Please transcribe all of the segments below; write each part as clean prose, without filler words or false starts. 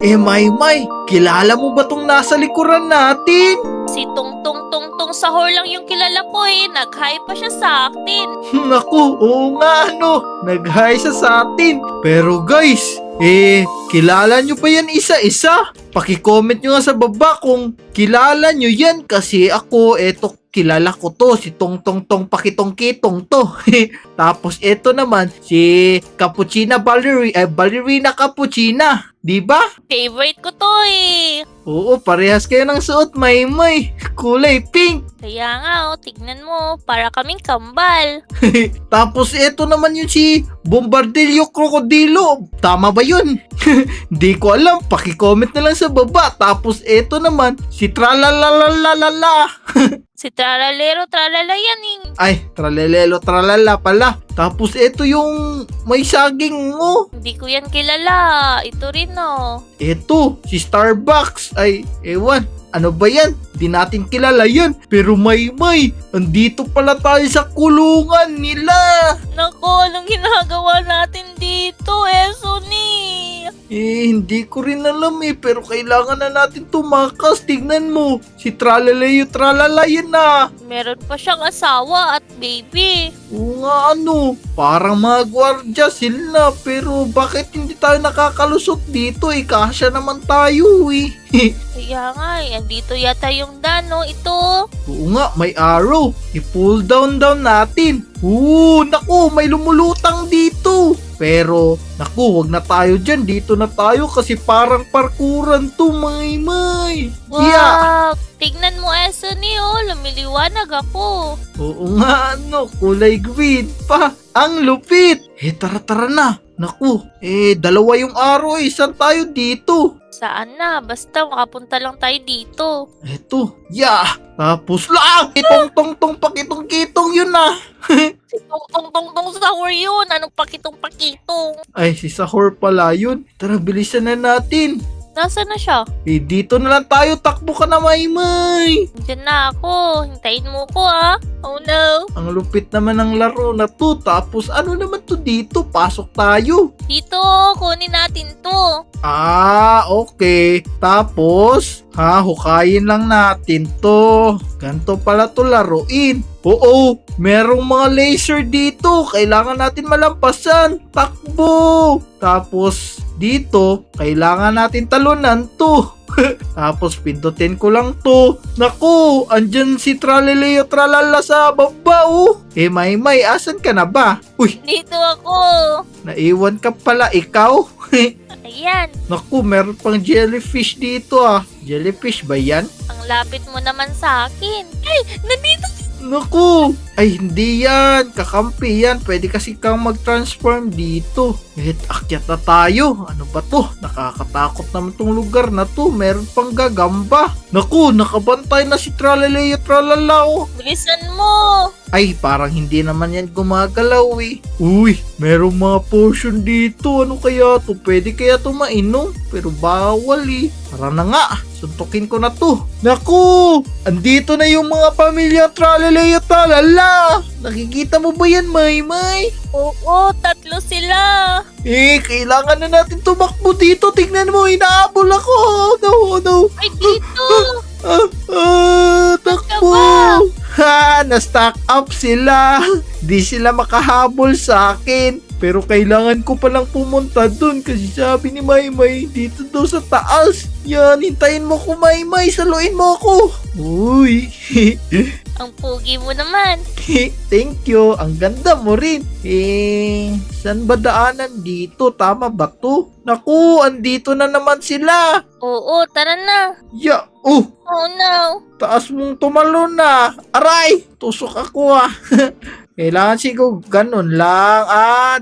Maymay, kilala mo ba tong nasa likuran natin? Si Tungtong Sahur lang yung kilala ko eh. Nag-hi pa siya sa akin. Naku, oo nga nag-hi siya sa atin. Pero guys, kilala nyo pa yan isa-isa? Paki-comment nyo nga sa baba kung kilala nyo yan kasi ako, kilala ko to, si Tong Pakitong Kitong to. Tapos eto naman, si Cappuccina Ballerina Cappuccina. Diba? Favorite ko to eh. Oo, parehas kayo ng suot, Maymay. Kulay pink. Kaya nga tignan mo, para kaming kambal. Tapos eto naman yung si Bombardillo Crocodilo. Tama ba yun? Di ko alam. Paki-comment na lang sa baba. Tapos eto naman si Tralalalala. Si Tralalero Tralala yan eh. Ay, Tralelelo Tralala pala. Tapos eto yung may saging mo. Hindi ko yan kilala. Ito rin oh. Eto, si Starbucks. Ay, ewan. Ano ba yan? Di natin kilala yan. Pero Maymay, andito pala tayo sa kulungan nila. Naku, anong ginagawa natin dito, Esuni? Hindi ko rin alam pero kailangan na natin tumakas. Tignan mo, si Tralalayo Tralala yan na. Meron pa siyang asawa at baby. Oo nga parang mga gwardya sila. Pero bakit hindi tayo nakakalusot dito kasya naman tayo Kaya nga andito yata yung dano, ito. Oo nga, may arrow. I-pull down natin. Naku, may lumulutang dito. Pero, naku, wag na tayo dyan. Dito na tayo kasi parang parkuran to, Maymay. Wow! Tignan mo, Esuni, lumiliwanag ako. Oo nga, kulay green pa. Ang lupit. Tara na. Naku, dalawa yung arrow Saan tayo dito? Saan na? Basta makapunta lang tayo dito. Eto, tapos lang. Tong Pakitong Kitong yun na. Si Tong Sahur yun. Anong pakitong? Ay, si Sahur pala yun. Tara, bilisan na natin. Nasaan na siya? Dito na lang tayo. Takbo ka na, Maymay. Diyan na ako. Hintayin mo ko Oh no. Ang lupit naman ng laro na to. Tapos ano naman to dito? Pasok tayo. Dito, kunin natin to. Okay. Tapos, hukayin lang natin to. Ganto pala to laruin. Oo, merong mga laser dito. Kailangan natin malampasan. Takbo. Tapos, dito, kailangan natin talunan to. Tapos, pindutin ko lang to. Naku, andyan si Traleleo Tralala sa baba Maymay, asan ka na ba? Uy, Dito ako. naiwan ka pala ikaw. Ayan. Naku, meron pang jellyfish dito Jellyfish ba yan? Ang lapit mo naman sa akin. Ay, nandito. Naku, ay hindi yan. Kakampi yan. Pwede kasi kang mag-transform dito. Akyat na tayo. Ano ba to? Nakakatakot naman tong lugar na to. Meron pang gagamba. Naku, nakabantay na si Tralalayo Tralala Bilisan mo. Ay, parang hindi naman yan gumagalaw Uy, merong mga potion dito. Ano kaya to? Pwede kaya to mainom? Pero bawal Tara na nga. Suntukin ko na to. Naku! Andito na yung mga pamilya Tralalayo Tralala. Nakikita mo ba yan, Maymay? Oo, 3 sila. Kailangan na natin tumakbo dito. Tignan mo, inaabol ako. No. Ay, dito. Takbo. Na-stack up sila. Di sila makahabol sa akin. Pero kailangan ko palang pumunta dun kasi sabi ni Maymay dito daw sa taas. Yan, hintayin mo ko, Maymay. Saluin mo ako. Uy. Ang pugi mo naman. Thank you. Ang ganda mo rin. Saan ba daanan dito? Tama ba to? Naku, andito na naman sila. Oo, tara na. Oh, no. taas mong tumalon na. Aray, tusok ako Kailangan siguro ganun lang.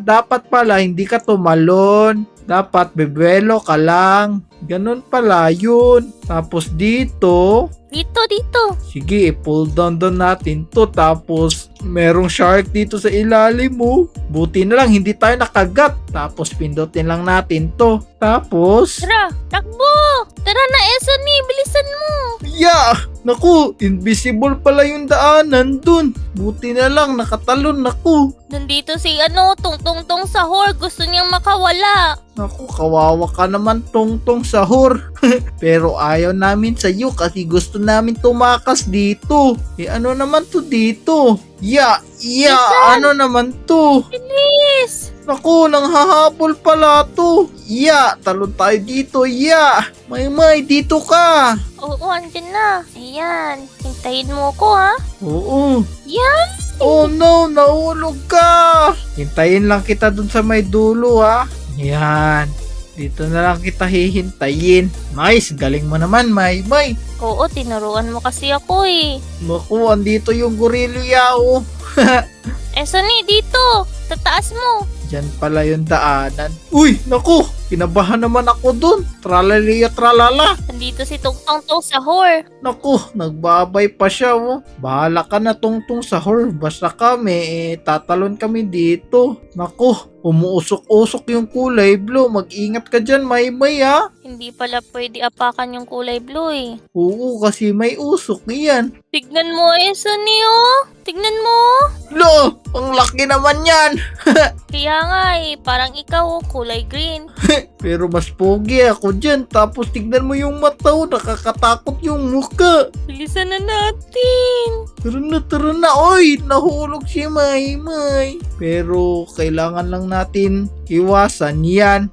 Dapat pala hindi ka tumalon. Dapat bebelo ka lang. Ganun pala yun. Tapos dito. Dito. Sige, pull down natin to. Tapos merong shark dito sa ilalim mo. Buti na lang hindi tayo nakagat. Tapos pindutin lang natin to. Tapos Tara, takbo. Tara na, Esuni. Bilisan mo. Naku, invisible pala yung daanan dun. Buti na lang nakatalon ako. Nandito si Tungtong Sahur. Gusto niyang makawala. Naku, kawawa ka naman Tungtong Sahur. Pero ayaw namin sa iyo kasi gusto namin tumakas dito. Ano naman to dito? Ano naman to? Bilis! Naku, nanghahabol pala to. Talon tayo dito. May, dito ka. Oo, andyan na. Ayan. Hintayin mo ko, ha? Oo. Yan! Oh no, nahulog ka. Hintayin lang kita dun sa may dulo ha. Yan. Dito na lang kita hihintayin. Nice, galing mo naman, May. Oo, tinuruan mo kasi ako eh. Naku, andito yung gorilya oh. Sunny, dito! Tataas mo! Diyan pala yung daanan. Uy, naku, kinabahan naman ako dun. Tralaliya tralala. Nandito si Tungtong Sahur. Naku, nagbabay pa siya oh. Bahala ka na Tungtong Sahur. Basta kami, tatalon kami dito. Naku, umuusok-usok yung kulay blue. Mag-ingat ka dyan, May ha. Hindi pala pwede apakan yung kulay blue eh. Oo, kasi may usok yan. Tignan mo Sunny oh! Tignan mo! Lo, ang laki naman yan. Kaya nga eh, parang ikaw oh, kulay green. Pero mas pogi ako dyan. Tapos tignan mo yung mata oh, nakakatakot yung muka. Bilisan na natin! Tara na. Oy, nahulog si May. Pero kailangan lang natin iwasan yan.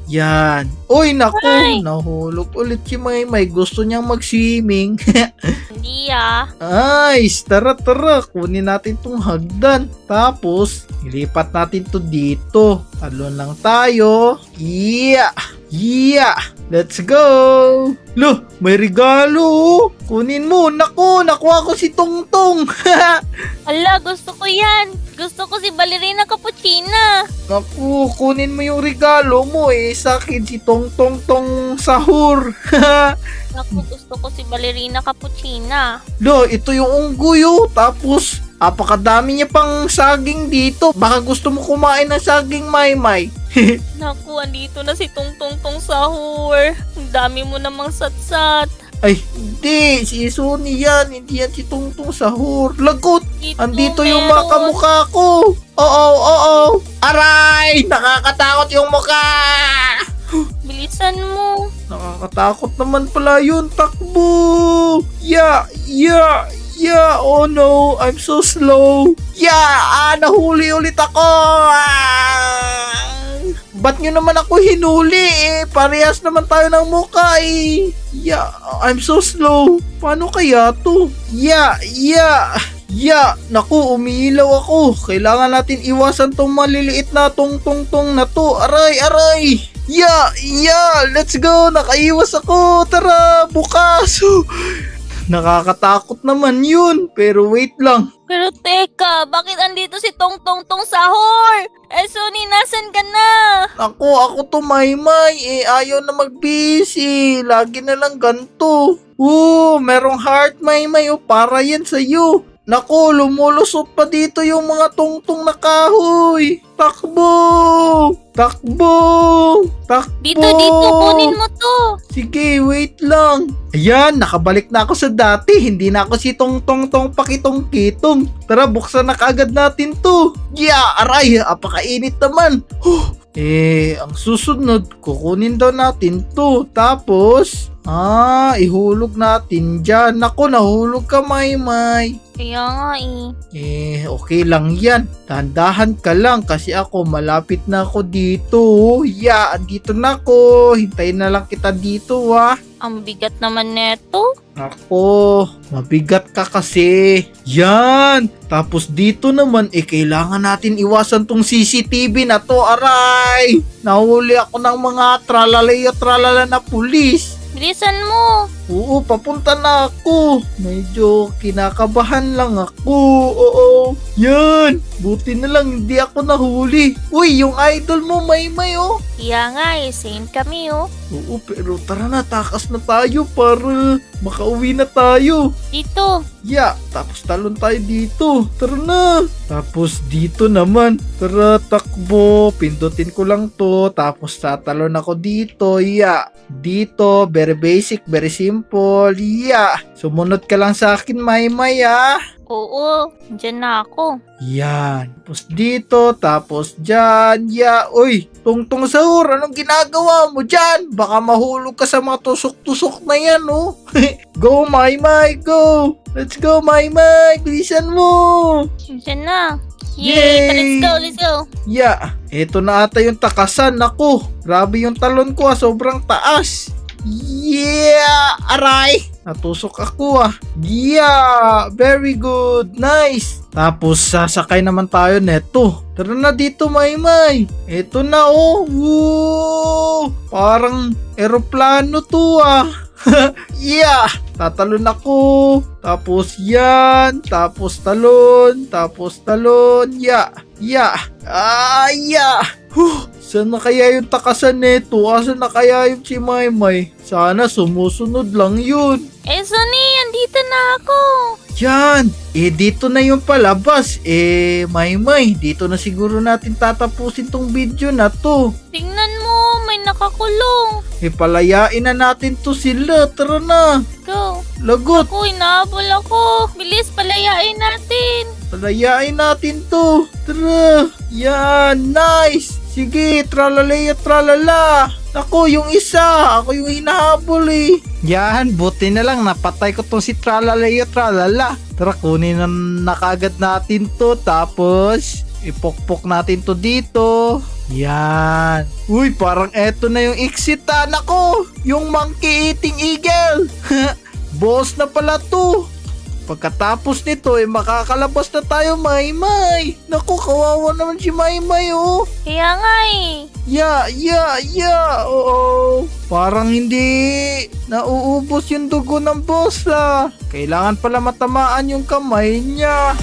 Yan. Oy, naku, Ay! nahulog ulit si May. Gusto niyang mag-swimming. Hindi ah. Nice! Tara, kunin natin tong hagdan. Tapos, ilipat natin to dito. Talon lang tayo. Let's go! Lo, may regalo! Kunin mo! Nakuha ko si Tungtong! Ala, gusto ko yan! Gusto ko si Ballerina Cappuccina! Naku, kunin mo yung regalo mo sa akin si Tungtong Sahur! Naku, gusto ko si Ballerina Cappuccina! Lo, ito yung unggoy tapos, apakadami niya pang saging dito. Baka gusto mo kumain ng saging, May. Naku, andito na si Tungtong Sahur. Ang dami mo namang satsat. Ay, hindi. Si Sunny yan. Hindi yan si Tungtong Sahur. Lagot! Ito Andito yung meron. mga kamukha ko. Oo. Aray! Nakakatakot yung mukha! Bilisan mo. Nakakatakot naman pala yun. Takbo! Oh no, I'm so slow. Nahuli ulit ako. Ba't nyo naman ako hinuli Parehas naman tayo ng mukha I'm so slow. Paano kaya to? Naku, umiilaw ako. Kailangan natin iwasan tong maliliit na tong na to. Aray. Let's go. Nakaiwas ako. Tara, bukas. Nakakatakot naman yun. Pero wait lang. Pero teka, bakit andito si Tungtong Sahur? Sunny, nasan ka na? Ako to May. Ayaw na mag-busy. Lagi na lang ganito. Merong heart May. Para yan sa'yo. Naku, lumulusot pa dito yung mga tungtong na kahoy. Takbo! Dito, kunin mo to. Sige, wait lang. Ayan, nakabalik na ako sa dati. Hindi na ako si Tungtong pakitong-kitong. Tara, buksan na kaagad natin to. Aray, apakainit naman. Ang susunod, kukunin daw natin to. Tapos, ihulog natin dyan. Naku, nahulog ka, May. Kaya nga Okay lang yan. Tandahan ka lang kasi ako malapit na ako dito. Andito na ako. Hintayin na lang kita dito Ang bigat naman neto. Ako, mabigat ka kasi. Yan. Tapos dito naman, kailangan natin iwasan tong CCTV na to. Aray! Nahuli ako ng mga tralala na pulis. Bilisan mo. Oo, papunta na ako. Medyo kinakabahan lang ako. Oo. Yan. Buti na lang hindi ako nahuli. Uy, yung idol mo, May. Kaya nga same kami Oo, pero tara na, takas na tayo para makauwi na tayo. Dito. Tapos talon tayo dito. Tara na. Tapos dito naman. Tara, takbo. Pindutin ko lang to. Tapos tatalon ako dito. dito, very basic, very simple. Yeah. Sumunod ka lang sa akin, Maymay, ah. Oo, dyan na ako. Yan. Tapos dito, tapos dyan. Yeah. Uy, Tungtong Sahur, anong ginagawa mo dyan? Baka mahulog ka sa mga tusok-tusok na yan, oh. Go, Maymay, go. Let's go, Maymay. Bilisan mo. Dyan na. Yay! Let's go, let's go. Yeah. Ito na ata yung takasan. Naku, grabe yung talon ko, ah. Sobrang taas. Yeah! Aray! Natusok ako, ah. Yeah! Very good! Nice! Tapos sasakay naman tayo neto. Tara na dito, Maymay. Ito na, oh. Woo! Parang eroplano to, ah. Yeah! Tatalon ako. Tapos yan. Tapos talon. Tapos talon. Yeah! Yeah! Ah! Yeah! Huh! Saan na kaya yung takasan neto? Asan na kaya yung si Maymay? Sana sumusunod lang yun. Sunny, andito na ako. Yan! Dito na yung palabas. Maymay, dito na siguro natin tatapusin tong video na to. Tingnan mo, may nakakulong. Palayain na natin to sila. Tara na. Go. Lagot. Ako, inahabol ako. Bilis, palayain natin. Palayain natin to. Tara. Yan. Nice. Sige, tralalaya tralala. Ako, yung isa. Ako yung hinahabol eh. Yan, buti na lang. Napatay ko tong si tralalaya tralala. Tara, kunin na kaagad natin to. Tapos, ipokpok natin to dito. Yan. Uy, parang eto na yung exit. Nako, yung monkey eating eagle. Boss na pala to. Pagkatapos nito, makakalabas na tayo, Maymay. Naku, kawawa naman si Maymay, oh. Kaya nga eh. Yeah. Oo. Parang hindi nauubos yung dugo ng boss, ah. Kailangan pala matamaan yung kamay niya.